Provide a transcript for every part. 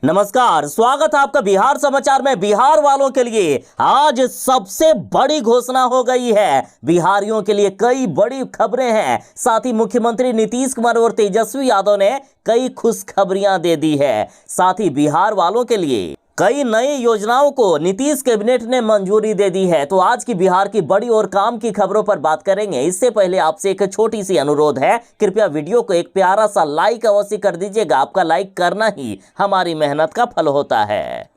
नमस्कार, स्वागत है आपका बिहार समाचार में। बिहार वालों के लिए आज सबसे बड़ी घोषणा हो गई है। बिहारियों के लिए कई बड़ी खबरें हैं। साथ ही मुख्यमंत्री नीतीश कुमार और तेजस्वी यादव ने कई खुशखबरियां दे दी है। साथ ही बिहार वालों के लिए कई नई योजनाओं को नीतीश कैबिनेट ने मंजूरी दे दी है। तो आज की बिहार की बड़ी और काम की खबरों पर बात करेंगे। इससे पहले आपसे एक छोटी सी अनुरोध है, कृपया वीडियो को एक प्यारा सा लाइक अवश्य कर दीजिएगा। आपका लाइक करना ही हमारी मेहनत का फल होता है।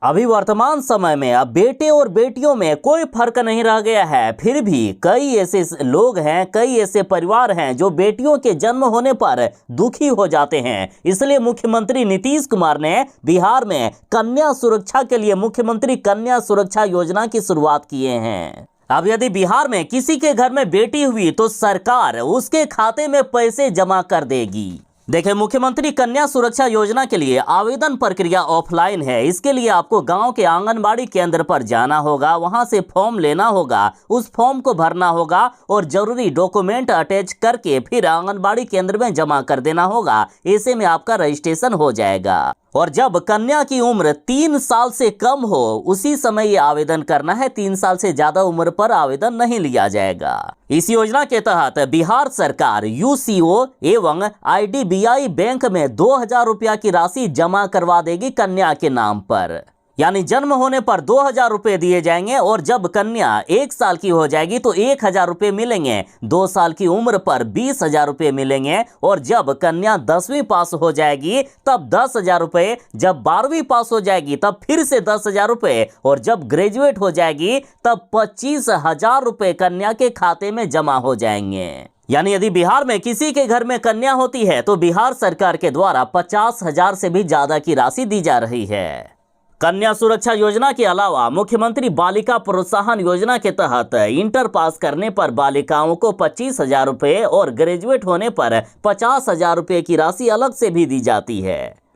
अभी वर्तमान समय में अब बेटे और बेटियों में कोई फर्क नहीं रह गया है। फिर भी कई ऐसे लोग हैं, कई ऐसे परिवार हैं जो बेटियों के जन्म होने पर दुखी हो जाते हैं। इसलिए मुख्यमंत्री नीतीश कुमार ने बिहार में कन्या सुरक्षा के लिए मुख्यमंत्री कन्या सुरक्षा योजना की शुरुआत किए हैं। अब यदि बिहार में किसी के घर में बेटी हुई तो सरकार उसके खाते में पैसे जमा कर देगी। देखिए, मुख्यमंत्री कन्या सुरक्षा योजना के लिए आवेदन प्रक्रिया ऑफलाइन है। इसके लिए आपको गांव के आंगनबाड़ी केंद्र पर जाना होगा, वहां से फॉर्म लेना होगा, उस फॉर्म को भरना होगा और जरूरी डॉक्यूमेंट अटैच करके फिर आंगनबाड़ी केंद्र में जमा कर देना होगा। ऐसे में आपका रजिस्ट्रेशन हो जाएगा। और जब कन्या की उम्र 3 साल से कम हो उसी समय ये आवेदन करना है। 3 साल से ज्यादा उम्र पर आवेदन नहीं लिया जाएगा। इस योजना के तहत बिहार सरकार यूसीओ एवं आईडीबीआई बैंक में 2000 रुपया की राशि जमा करवा देगी कन्या के नाम पर। यानी जन्म होने पर 2000 रुपये दिए जाएंगे और जब कन्या 1 साल की हो जाएगी तो 1000 रुपये मिलेंगे। 2 साल की उम्र पर 20,000 रुपये मिलेंगे और जब कन्या 10वीं पास हो जाएगी तब 10,000 रुपये, जब 12वीं पास हो जाएगी तब फिर से 10,000 रुपये और जब ग्रेजुएट हो जाएगी तब 25,000 रुपये कन्या के खाते में जमा हो जाएंगे। यानी यदि बिहार में किसी के घर में कन्या होती है तो बिहार सरकार के द्वारा 50,000 से भी ज्यादा की राशि दी जा रही है। कन्या सुरक्षा योजना के अलावा मुख्यमंत्री बालिका प्रोत्साहन योजना के तहत इंटर पास करने पर बालिकाओं को 25,000 रुपये और ग्रेजुएट होने पर 50,000 रुपये की राशि अलग से भी दी जाती है।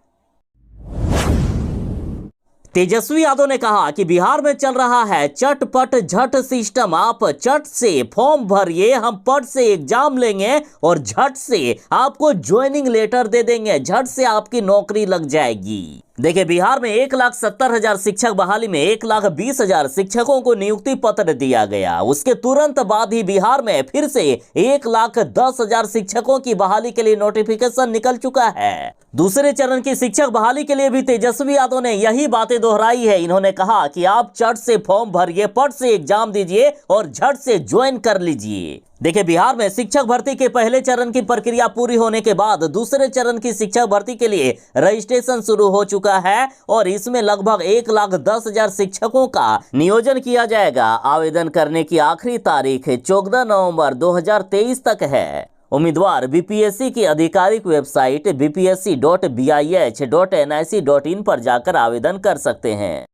तेजस्वी यादव ने कहा कि बिहार में चल रहा है चटपट झट सिस्टम। आप चट से फॉर्म भरिए, हम पट से एग्जाम लेंगे और झट से आपको ज्वाइनिंग लेटर दे देंगे, झट से आपकी नौकरी लग जाएगी। देखिए, बिहार में 1,70,000 शिक्षक बहाली में 1,20,000 शिक्षकों को नियुक्ति पत्र दिया गया। उसके तुरंत बाद ही बिहार में फिर से 1,10,000 शिक्षकों की बहाली के लिए नोटिफिकेशन निकल चुका है। दूसरे चरण की शिक्षक बहाली के लिए भी तेजस्वी यादव ने यही बातें दोहराई है। इन्होंने कहा कि आप चट से फॉर्म भरिए, पट से एग्जाम दीजिए और झट से ज्वाइन कर लीजिए। देखिए, बिहार में शिक्षक भर्ती के पहले चरण की प्रक्रिया पूरी होने के बाद दूसरे चरण की शिक्षक भर्ती के लिए रजिस्ट्रेशन शुरू हो चुका है और इसमें लगभग 1,10,000 शिक्षकों का नियोजन किया जाएगा। आवेदन करने की आखिरी तारीख 14 नवंबर 2023 तक है। उम्मीदवार बीपीएससी की आधिकारिक वेबसाइट bpsc.bih.nic.in पर जाकर आवेदन कर सकते हैं।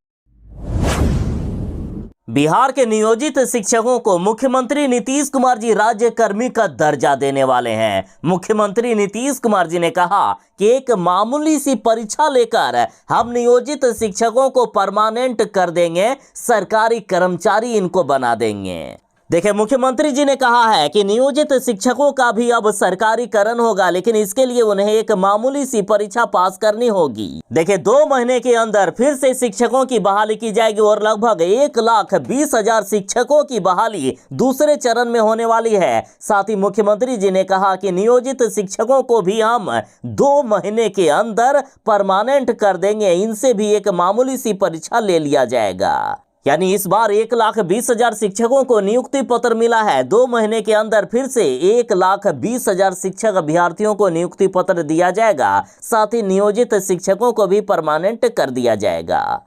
बिहार के नियोजित शिक्षकों को मुख्यमंत्री नीतीश कुमार जी राज्य कर्मी का दर्जा देने वाले हैं। मुख्यमंत्री नीतीश कुमार जी ने कहा कि एक मामूली सी परीक्षा लेकर हम नियोजित शिक्षकों को परमानेंट कर देंगे, सरकारी कर्मचारी इनको बना देंगे। देखिए, मुख्यमंत्री जी ने कहा है कि नियोजित शिक्षकों का भी अब सरकारीकरण होगा, लेकिन इसके लिए उन्हें एक मामूली सी परीक्षा पास करनी होगी। देखिए, 2 महीने के अंदर फिर से शिक्षकों की बहाली की जाएगी और लगभग 1,20,000 शिक्षकों की बहाली दूसरे चरण में होने वाली है। साथ ही मुख्यमंत्री जी ने कहा कि नियोजित शिक्षकों को भी हम 2 महीने के अंदर परमानेंट कर देंगे। इनसे भी एक मामूली सी परीक्षा ले लिया जाएगा। यानी इस बार 1,20,000 शिक्षकों को नियुक्ति पत्र मिला है। 2 महीने के अंदर फिर से 1,20,000 शिक्षक अभ्यर्थियों को नियुक्ति पत्र दिया जाएगा। साथ ही नियोजित शिक्षकों को भी परमानेंट कर दिया जाएगा।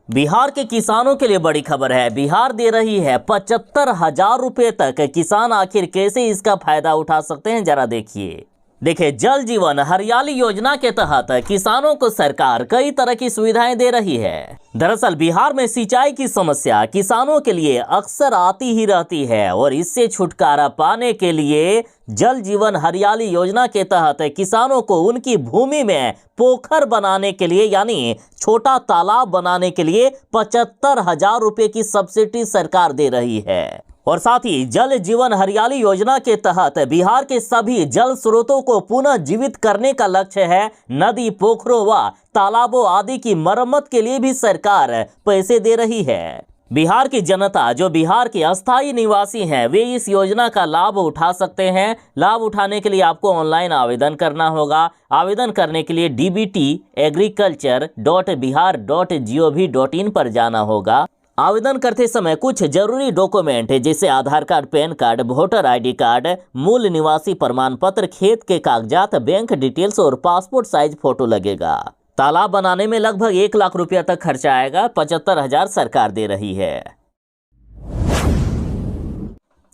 बिहार के किसानों के लिए बड़ी खबर है। बिहार दे रही है 75,000 रुपये तक। किसान आखिर कैसे इसका फायदा उठा सकते हैं, जरा देखिए। देखिए, जल जीवन हरियाली योजना के तहत किसानों को सरकार कई तरह की सुविधाएं दे रही है। दरअसल बिहार में सिंचाई की समस्या किसानों के लिए अक्सर आती ही रहती है और इससे छुटकारा पाने के लिए जल जीवन हरियाली योजना के तहत किसानों को उनकी भूमि में पोखर बनाने के लिए यानी छोटा तालाब बनाने के लिए 75,000 रुपये की सब्सिडी सरकार दे रही है। और साथ ही जल जीवन हरियाली योजना के तहत बिहार के सभी जल स्रोतों को पुनः जीवित करने का लक्ष्य है। नदी, पोखरों व तालाबों आदि की मरम्मत के लिए भी सरकार पैसे दे रही है। बिहार की जनता जो बिहार के अस्थायी निवासी हैं वे इस योजना का लाभ उठा सकते हैं। लाभ उठाने के लिए आपको ऑनलाइन आवेदन करना होगा। आवेदन करने के लिए dbtagriculture.bihar.gov.in पर जाना होगा। आवेदन करते समय कुछ जरूरी डॉक्यूमेंट जैसे Aadhaar card, PAN card, voter ID card, मूल निवासी प्रमाण पत्र, खेत के कागजात, बैंक डिटेल्स और पासपोर्ट साइज फोटो लगेगा। तालाब बनाने में लगभग 1 लाख रुपया तक खर्चा आएगा। 75,000 सरकार दे रही है।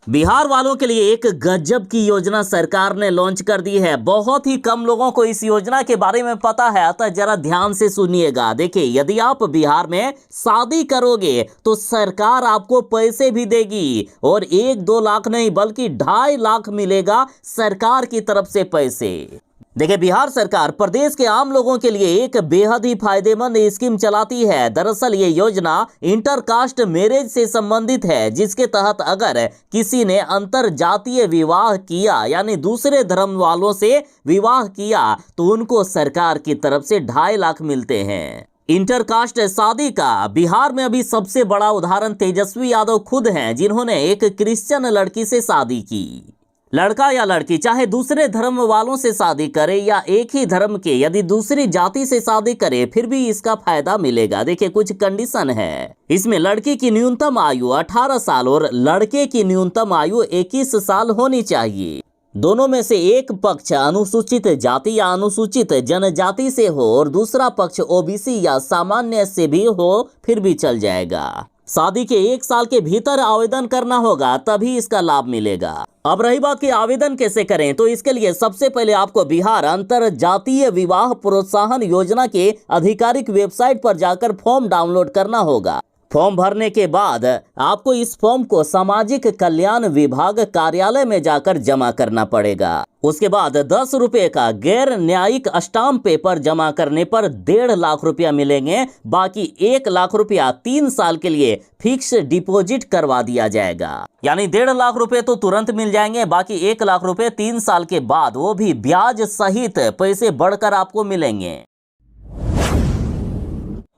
बिहार वालों के लिए एक गजब की योजना सरकार ने लॉन्च कर दी है। बहुत ही कम लोगों को इस योजना के बारे में पता है, अतः जरा ध्यान से सुनिएगा। देखिए, यदि आप बिहार में शादी करोगे तो सरकार आपको पैसे भी देगी और 1-2 लाख नहीं बल्कि 2.5 लाख मिलेगा सरकार की तरफ से पैसे। देखिए, बिहार सरकार प्रदेश के आम लोगों के लिए एक बेहद ही फायदेमंद स्कीम चलाती है। दरअसल ये योजना इंटरकास्ट मैरिज से संबंधित है, जिसके तहत अगर किसी ने अंतर जातीय विवाह किया यानी दूसरे धर्म वालों से विवाह किया तो उनको सरकार की तरफ से 2.5 लाख मिलते हैं। इंटरकास्ट शादी का बिहार में अभी सबसे बड़ा उदाहरण तेजस्वी यादव खुद हैं, जिन्होंने एक क्रिश्चियन लड़की से शादी की। लड़का या लड़की चाहे दूसरे धर्म वालों से शादी करे या एक ही धर्म के यदि दूसरी जाति से शादी करे फिर भी इसका फायदा मिलेगा। देखिए, कुछ कंडीशन है। इसमें लड़की की न्यूनतम आयु 18 साल और लड़के की न्यूनतम आयु 21 साल होनी चाहिए। दोनों में से एक पक्ष अनुसूचित जाति या अनुसूचित जनजाति से हो और दूसरा पक्ष OBC या सामान्य से भी हो फिर भी चल जाएगा। शादी के 1 साल के भीतर आवेदन करना होगा, तभी इसका लाभ मिलेगा। अब रही बात कि आवेदन कैसे करें, तो इसके लिए सबसे पहले आपको बिहार अंतर जातीय विवाह प्रोत्साहन योजना के आधिकारिक वेबसाइट पर जाकर फॉर्म डाउनलोड करना होगा। फॉर्म भरने के बाद आपको इस फॉर्म को सामाजिक कल्याण विभाग कार्यालय में जाकर जमा करना पड़ेगा। उसके बाद 10 रुपए का गैर न्यायिक स्टाम्प पेपर जमा करने पर 1.5 लाख रुपया मिलेंगे। बाकी 1 लाख रुपया 3 साल के लिए फिक्स डिपॉजिट करवा दिया जाएगा। यानी 1.5 लाख रुपए तो तुरंत मिल जाएंगे, बाकी 1 लाख रुपए 3 साल के बाद, वो भी ब्याज सहित पैसे बढ़कर आपको मिलेंगे।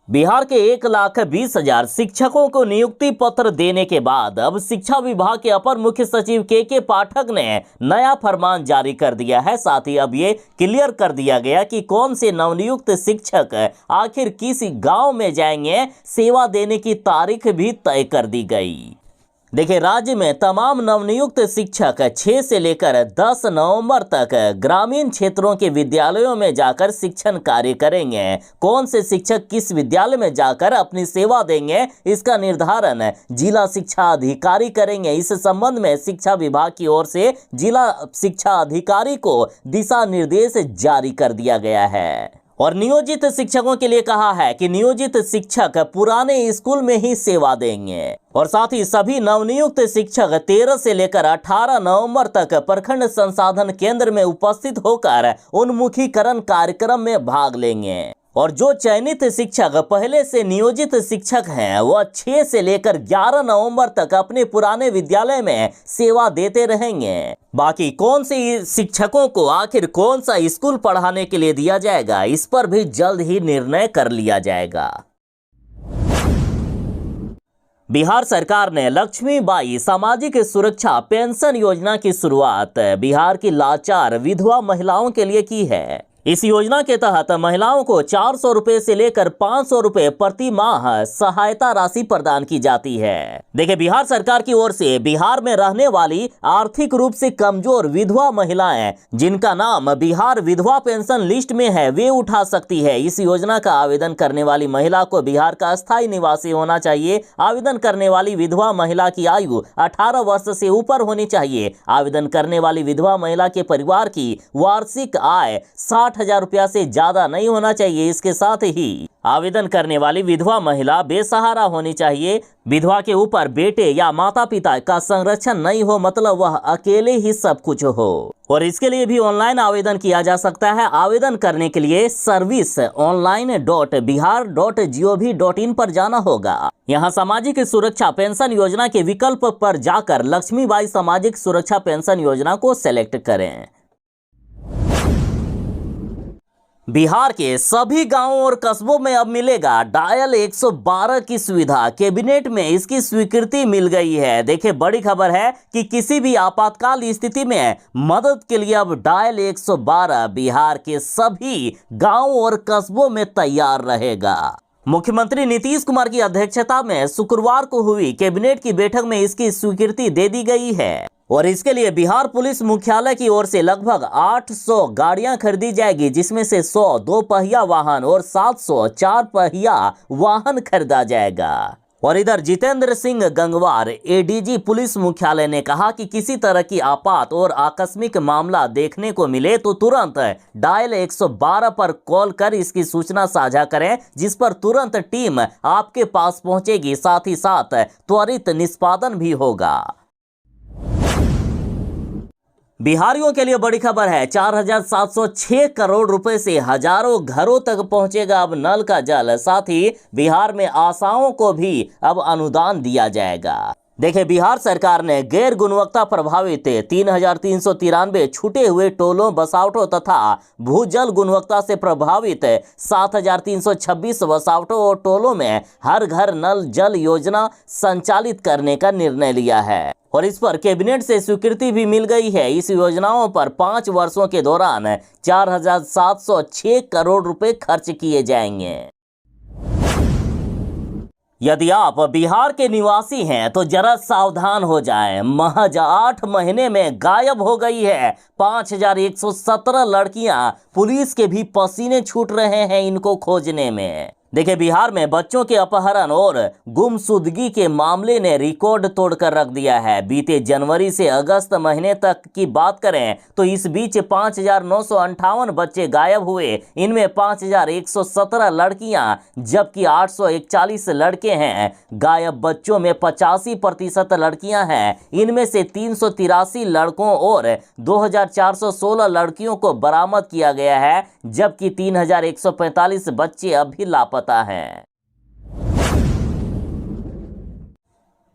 बिहार के 1,20,000 शिक्षकों को नियुक्ति पत्र देने के बाद अब शिक्षा विभाग के अपर मुख्य सचिव के पाठक ने नया फरमान जारी कर दिया है। साथ ही अब ये क्लियर कर दिया गया कि कौन से नवनियुक्त शिक्षक आखिर किस गांव में जाएंगे। सेवा देने की तारीख भी तय कर दी गई। देखिए, राज्य में तमाम नवनियुक्त शिक्षक 6 से लेकर 10 नवंबर तक ग्रामीण क्षेत्रों के विद्यालयों में जाकर शिक्षण कार्य करेंगे। कौन से शिक्षक किस विद्यालय में जाकर अपनी सेवा देंगे, इसका निर्धारण जिला शिक्षा अधिकारी करेंगे। इस संबंध में शिक्षा विभाग की ओर से जिला शिक्षा अधिकारी को दिशा निर्देश जारी कर दिया गया है। और नियोजित शिक्षकों के लिए कहा है कि नियोजित शिक्षक पुराने स्कूल में ही सेवा देंगे। और साथ ही सभी नवनियुक्त शिक्षक 13 से लेकर 18 नवंबर तक प्रखंड संसाधन केंद्र में उपस्थित होकर उन्मुखीकरण कार्यक्रम में भाग लेंगे। और जो चयनित शिक्षक पहले से नियोजित शिक्षक हैं वह 6 से लेकर 11 नवंबर तक अपने पुराने विद्यालय में सेवा देते रहेंगे। बाकी कौन से शिक्षकों को आखिर कौन सा स्कूल पढ़ाने के लिए दिया जाएगा, इस पर भी जल्द ही निर्णय कर लिया जाएगा। बिहार सरकार ने लक्ष्मीबाई सामाजिक सुरक्षा पेंशन योजना की शुरुआत बिहार की लाचार विधवा महिलाओं के लिए की है। इस योजना के तहत महिलाओं को 400 रुपए से लेकर 500 रुपए प्रति माह सहायता राशि प्रदान की जाती है। देखिए, बिहार सरकार की ओर से बिहार में रहने वाली आर्थिक रूप से कमजोर विधवा महिलाएं जिनका नाम बिहार विधवा पेंशन लिस्ट में है वे उठा सकती है। इस योजना का आवेदन करने वाली महिला को बिहार का अस्थायी निवासी होना चाहिए। आवेदन करने वाली विधवा महिला की आयु 18 वर्ष से ऊपर होनी चाहिए। आवेदन करने वाली विधवा महिला के परिवार की वार्षिक आय 60 60,000 रुपया से ज्यादा नहीं होना चाहिए। इसके साथ ही आवेदन करने वाली विधवा महिला बेसहारा होनी चाहिए। विधवा के ऊपर बेटे या माता पिता का संरक्षण नहीं हो, मतलब वह अकेले ही सब कुछ हो। और इसके लिए भी ऑनलाइन आवेदन किया जा सकता है। आवेदन करने के लिए service.online.bihar.gov.in पर जाना होगा। यहाँ सामाजिक सुरक्षा पेंशन योजना के विकल्प पर जाकर लक्ष्मीबाई सामाजिक सुरक्षा पेंशन योजना को सेलेक्ट करें। बिहार के सभी गांवों और कस्बों में अब मिलेगा डायल 112 की सुविधा। कैबिनेट में इसकी स्वीकृति मिल गई है। देखिए, बड़ी खबर है कि किसी भी आपातकाल स्थिति में मदद के लिए अब डायल 112 बिहार के सभी गांवों और कस्बों में तैयार रहेगा। मुख्यमंत्री नीतीश कुमार की अध्यक्षता में शुक्रवार को हुई कैबिनेट की बैठक में इसकी स्वीकृति दे दी गई है और इसके लिए बिहार पुलिस मुख्यालय की ओर से लगभग 800 गाड़ियां खरीदी जाएगी, जिसमें से 100 दो पहिया वाहन और 700 चार पहिया वाहन खरीदा जाएगा। और इधर जितेंद्र सिंह गंगवार एडीजी पुलिस मुख्यालय ने कहा कि किसी तरह की आपात और आकस्मिक मामला देखने को मिले तो तुरंत डायल 112 पर कॉल कर इसकी सूचना साझा करें, जिस पर तुरंत टीम आपके पास पहुंचेगी। साथ ही साथ त्वरित निष्पादन भी होगा। बिहारियों के लिए बड़ी खबर है। 4,706 करोड़ रुपए से हजारों घरों तक पहुंचेगा अब नल का जल। साथ ही बिहार में आशाओं को भी अब अनुदान दिया जाएगा। देखिए, बिहार सरकार ने गैर गुणवत्ता प्रभावित 3,393 छूटे हुए टोलों, बसावटों तथा भूजल गुणवत्ता से प्रभावित 7,326 बसावटों और टोलों में हर घर नल जल योजना संचालित करने का निर्णय लिया है और इस पर कैबिनेट से स्वीकृति भी मिल गई है। इस योजनाओं पर 5 वर्षों के दौरान 4,706 करोड़ रुपए खर्च किए जाएंगे। यदि आप बिहार के निवासी हैं तो जरा सावधान हो जाएं। महज 8 महीने में गायब हो गई है 5,117 लड़कियां। पुलिस के भी पसीने छूट रहे हैं इनको खोजने में। देखिए, बिहार में बच्चों के अपहरण और गुमशुदगी के मामले ने रिकॉर्ड तोड़कर रख दिया है। बीते जनवरी से अगस्त महीने तक की बात करें तो इस बीच 5,958 बच्चे गायब हुए। इनमें 5,117 लड़कियां जबकि 841 लड़के हैं। गायब बच्चों में 85% लड़कियां हैं। इनमें से 383 लड़कों और 2,416 लड़कियों को बरामद किया गया है, जबकि 3,145 बच्चे अभी लापता है।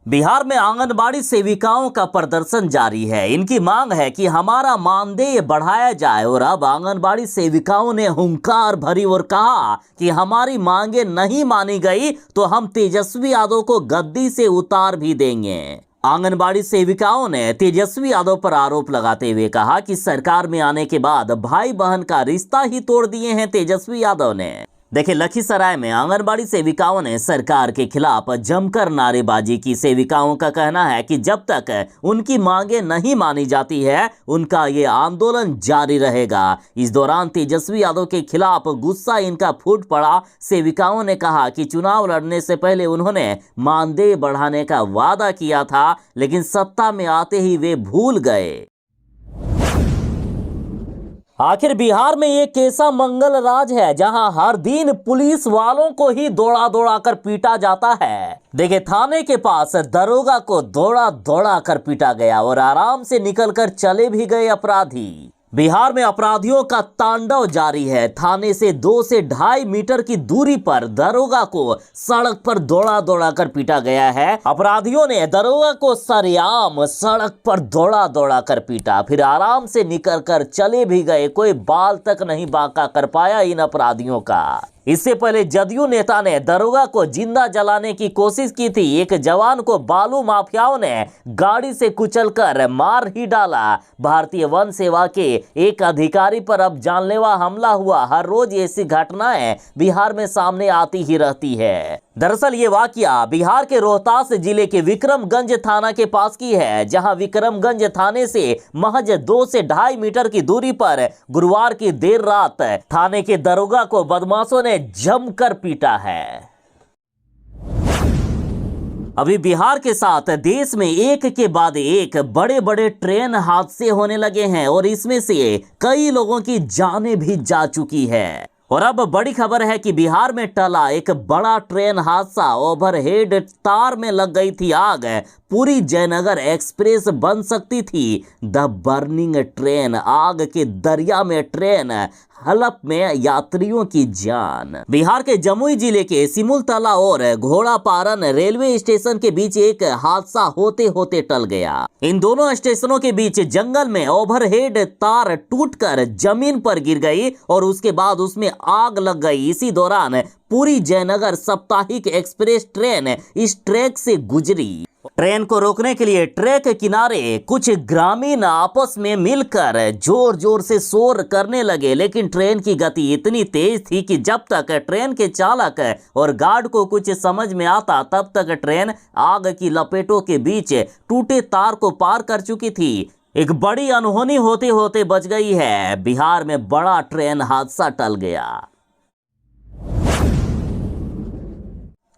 बिहार में आंगनबाड़ी सेविकाओं का प्रदर्शन जारी है। इनकी मांग है कि हमारा मानदेय बढ़ाया जाए और अब आंगनबाड़ी सेविकाओं ने हुंकार भरी और कहा कि हमारी मांगे नहीं मानी गई तो हम तेजस्वी यादव को गद्दी से उतार भी देंगे। आंगनबाड़ी सेविकाओं ने तेजस्वी यादव पर आरोप लगाते हुए कहा कि सरकार में आने के बाद भाई बहन का रिश्ता ही तोड़ दिए हैं तेजस्वी यादव ने। देखिए, लखीसराय में आंगनबाड़ी सेविकाओं ने सरकार के खिलाफ जमकर नारेबाजी की। सेविकाओं का कहना है कि जब तक उनकी मांगे नहीं मानी जाती है उनका ये आंदोलन जारी रहेगा। इस दौरान तेजस्वी यादव के खिलाफ गुस्सा इनका फूट पड़ा। सेविकाओं ने कहा कि चुनाव लड़ने से पहले उन्होंने मानदेय बढ़ाने का वादा किया था, लेकिन सत्ता में आते ही वे भूल गए। आखिर बिहार में ये कैसा मंगल राज है जहां हर दिन पुलिस वालों को ही दौड़ा दौड़ा कर पीटा जाता है। देखिए, थाने के पास दरोगा को दौड़ा दौड़ा कर पीटा गया और आराम से निकलकर चले भी गए अपराधी। बिहार में अपराधियों का तांडव जारी है। थाने से 2 से 2.5 मीटर की दूरी पर दरोगा को सड़क पर दौड़ा दौड़ा कर पीटा गया है। अपराधियों ने दरोगा को सरेआम सड़क पर दौड़ा दौड़ा कर पीटा, फिर आराम से निकल कर चले भी गए। कोई बाल तक नहीं बांका कर पाया इन अपराधियों का। इससे पहले जदयू नेता ने दरोगा को जिंदा जलाने की कोशिश की थी। एक जवान को बालू माफियाओं ने गाड़ी से कुचलकर मार ही डाला। भारतीय वन सेवा के एक अधिकारी पर अब जानलेवा हमला हुआ। हर रोज ऐसी घटनाएं बिहार में सामने आती ही रहती है। दरअसल ये वाकया बिहार के रोहतास जिले के विक्रमगंज थाना के पास की है, जहां विक्रमगंज थाने से महज 2 से 2.5 मीटर की दूरी पर गुरुवार की देर रात थाने के दरोगा को बदमाशों ने जमकर पीटा है। अभी बिहार के साथ देश में एक के बाद एक बड़े बड़े ट्रेन हादसे होने लगे हैं और इसमें से कई लोगों की जानें भी जा चुकी है। और अब बड़ी खबर है कि बिहार में टला एक बड़ा ट्रेन हादसा। ओवरहेड तार में लग गई थी आग, पूरी जयनगर एक्सप्रेस बन सकती थी। द बर्निंग ट्रेन, आग के दरिया में ट्रेन, हलफ में यात्रियों की जान। बिहार के जमुई जिले के सिमुलतला और घोड़ापारन रेलवे स्टेशन के बीच एक हादसा होते होते टल गया। इन दोनों स्टेशनों के बीच जंगल में ओवरहेड तार टूटकर जमीन पर गिर गई और उसके बाद उसमें आग लग गई। इसी दौरान पूरी जयनगर साप्ताहिक एक्सप्रेस ट्रेन इस ट्रैक से गुजरी। ट्रेन को रोकने के लिए ट्रैक किनारे कुछ ग्रामीण आपस में मिलकर जोर जोर से शोर करने लगे, लेकिन ट्रेन की गति इतनी तेज थी कि जब तक ट्रेन के चालक और गार्ड को कुछ समझ में आता तब तक ट्रेन आग की लपेटों के बीच टूटे तार को पार कर चुकी थी। एक बड़ी अनहोनी होते होते बच गई है। बिहार में बड़ा ट्रेन हादसा टल गया।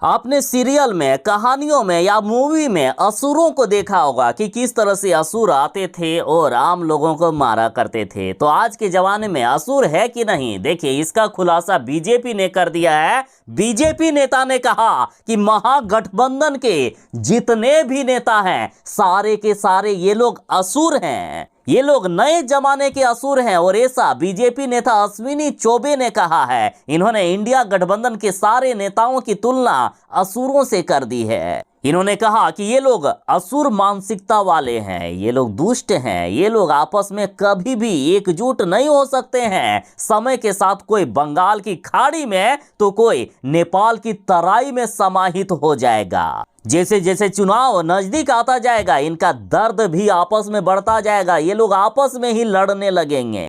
आपने सीरियल में, कहानियों में या मूवी में असुरों को देखा होगा कि किस तरह से असुर आते थे और आम लोगों को मारा करते थे। तो आज के जमाने में असुर है कि नहीं, देखिए इसका खुलासा बीजेपी ने कर दिया है। बीजेपी नेता ने कहा कि महागठबंधन के जितने भी नेता हैं सारे के सारे ये लोग असुर हैं, ये लोग नए जमाने के असुर हैं। और ऐसा बीजेपी नेता अश्विनी चौबे ने कहा है। इन्होंने इंडिया गठबंधन के सारे नेताओं की तुलना असुरों से कर दी है। इन्होंने कहा कि ये लोग असुर मानसिकता वाले हैं, ये लोग दुष्ट हैं, ये लोग आपस में कभी भी एकजुट नहीं हो सकते हैं। समय के साथ कोई बंगाल की खाड़ी में तो कोई नेपाल की तराई में समाहित हो जाएगा। जैसे जैसे चुनाव नजदीक आता जाएगा इनका दर्द भी आपस में बढ़ता जाएगा, ये लोग आपस में ही लड़ने लगेंगे।